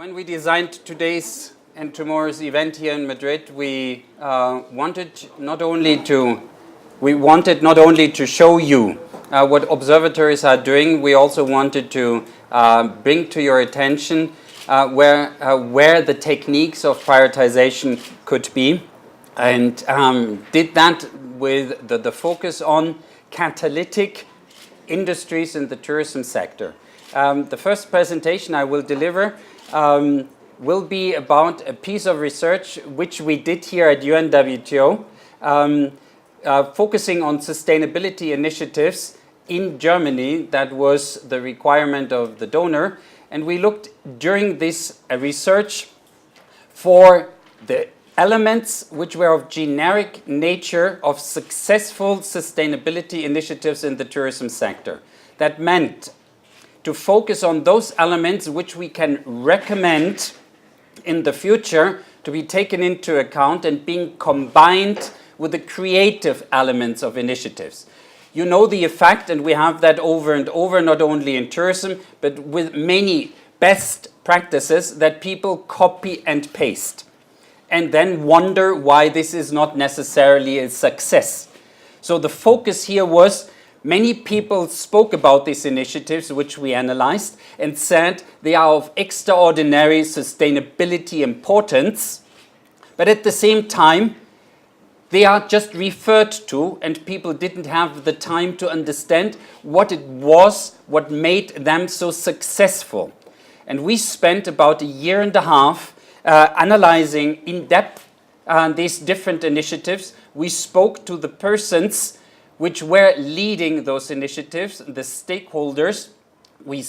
When we designed today's and tomorrow's event here in Madrid, we wanted not only to show you what observatories are doing. We also wanted to bring to your attention where the techniques of prioritization could be, and did that with the focus on catalytic industries in the tourism sector. The first presentation I will deliver will be about a piece of research which we did here at UNWTO, focusing on sustainability initiatives in Germany. That was the requirement of the donor. And we looked during this research for the elements which were of generic nature of successful sustainability initiatives in the tourism sector. That meant to focus on those elements which we can recommend in the future to be taken into account and being combined with the creative elements of initiatives. You know the effect, and we have that over and over, not only in tourism, but with many best practices that people copy and paste, and then wonder why this is not necessarily a success. So the focus here was, many people spoke about these initiatives which we analyzed and said they are of extraordinary sustainability importance, but at the same time they are just referred to, and people didn't have the time to understand what it was, what made them so successful. And we spent about a year and a half analyzing in depth these different initiatives. We spoke to the persons which were leading those initiatives, the stakeholders. We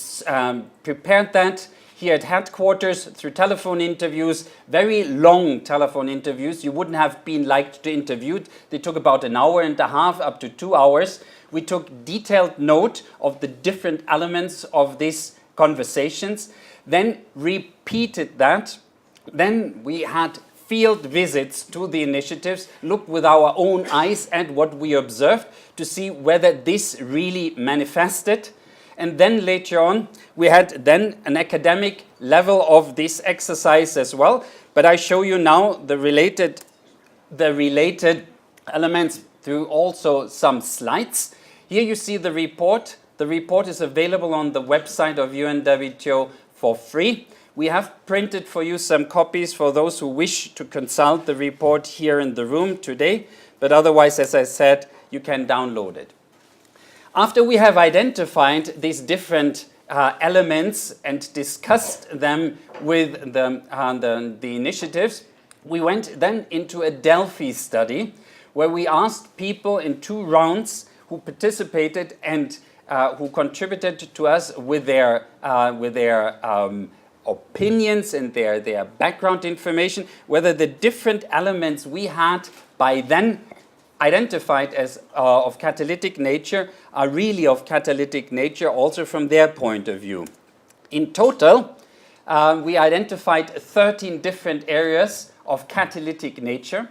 prepared that here at headquarters through telephone interviews, very long telephone interviews. You wouldn't have been liked to interview. They took about an hour and a half, up to 2 hours. We took detailed note of the different elements of these conversations, then repeated that. Then we had field visits to the initiatives, looked with our own eyes at what we observed to see whether this really manifested. And then later on, we had then an academic level of this exercise as well. But I show you now the related elements through also some slides. Here you see the report. The report is available on the website of UNWTO for free. We have printed for you some copies for those who wish to consult the report here in the room today, but otherwise, as I said, you can download it. After we have identified these different elements and discussed them with the initiatives, we went then into a Delphis study where we asked people in 2 rounds who participated and who contributed to us with their opinions and their background information, whether the different elements we had by then identified as of catalytic nature are really of catalytic nature also from their point of view. In total, we identified 13 different areas of catalytic nature.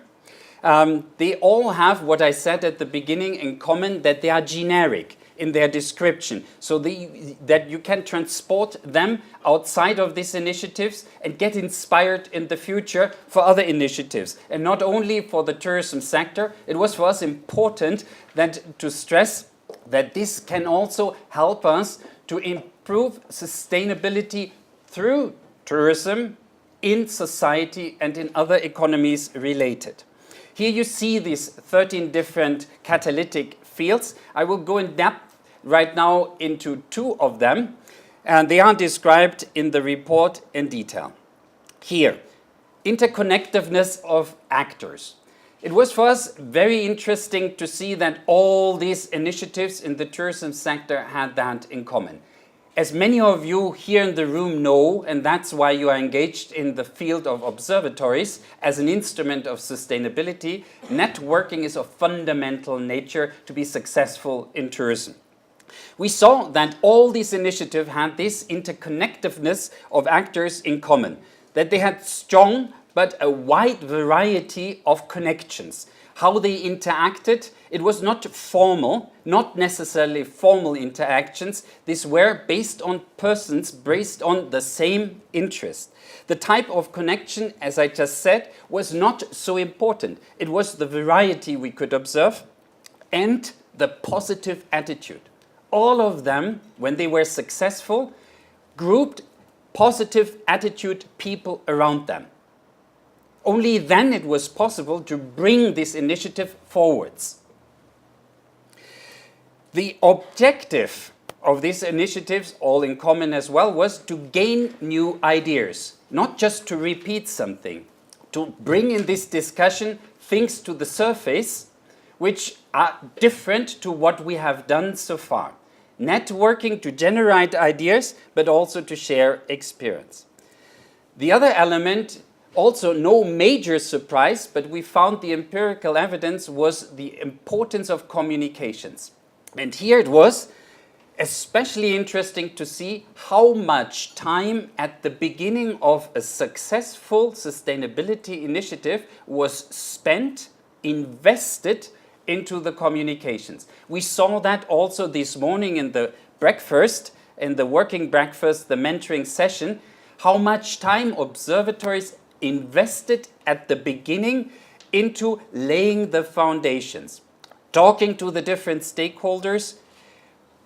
They all have what I said at the beginning in common, that they are generic in their description, so that you can transport them outside of these initiatives and get inspired in the future for other initiatives. And not only for the tourism sector, it was for us important to stress that this can also help us to improve sustainability through tourism in society and in other economies related. Here you see these 13 different catalytic fields. I will go in depth right now into 2 of them, and they are described in the report in detail. Here, interconnectedness of actors. It was for us very interesting to see that all these initiatives in the tourism sector had that in common. As many of you here in the room know, and that's why you are engaged in the field of observatories as an instrument of sustainability, networking is of fundamental nature to be successful in tourism. We saw that all these initiatives had this interconnectedness of actors in common, that they had strong but a wide variety of connections. how they interacted. It was not formal, not necessarily formal interactions. These were based on persons, based on the same interest. The type of connection, as I just said, was not so important. It was the variety we could observe and the positive attitude. All of them, when they were successful, grouped positive attitude people around them. Only then it was possible to bring this initiative forwards. The objective of these initiatives, all in common as well, was to gain new ideas, not just to repeat something, to bring in this discussion things to the surface which are different to what we have done so far. Networking to generate ideas, but also to share experience. The other element, also no major surprise, but we found the empirical evidence, was the importance of communications. And here it was especially interesting to see how much time at the beginning of a successful sustainability initiative was spent, invested into the communications. We saw that also this morning in the breakfast, in the working breakfast, the mentoring session, how much time observatories invested at the beginning into laying the foundations, talking to the different stakeholders,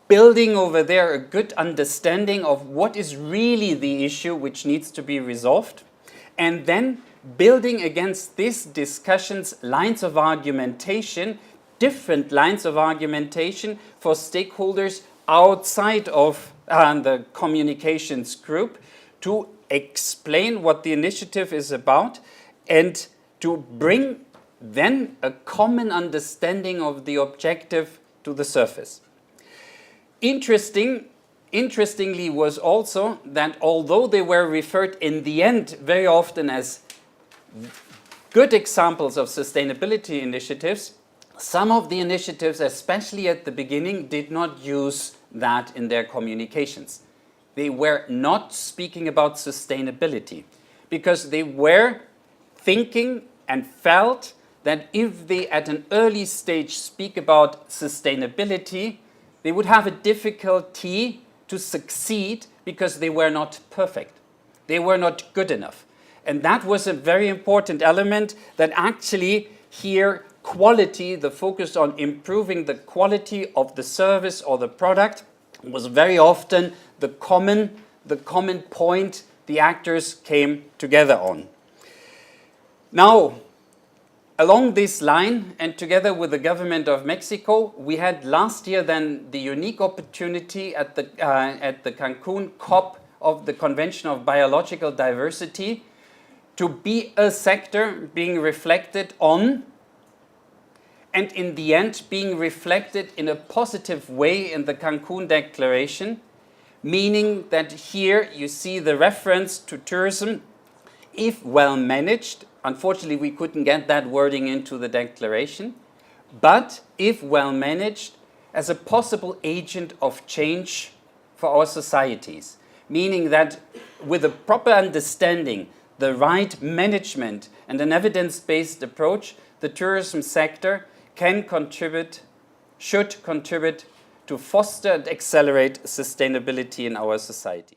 building over there a good understanding of what is really the issue which needs to be resolved, and then building against these discussions lines of argumentation, different lines of argumentation for stakeholders outside of the communications group to explain what the initiative is about and to bring then a common understanding of the objective to the surface. Interestingly was also that although they were referred in the end very often as good examples of sustainability initiatives, some of the initiatives, especially at the beginning, did not use that in their communications. They were not speaking about sustainability because they were thinking and felt that if they at an early stage speak about sustainability, they would have a difficulty to succeed because they were not perfect. They were not good enough. And that was a very important element that actually here quality, the focus on improving the quality of the service or the product was very often the common point the actors came together on. Now, along this line and together with the government of Mexico, we had last year then the unique opportunity at the Cancun COP of the Convention of Biological Diversity to be a sector being reflected on and in the end being reflected in a positive way in the Cancun Declaration, meaning that here you see the reference to tourism, if well managed. Unfortunately, we couldn't get that wording into the declaration, but if well managed, as a possible agent of change for our societies, meaning that with a proper understanding, the right management and an evidence-based approach, the tourism sector should contribute to foster and accelerate sustainability in our societies.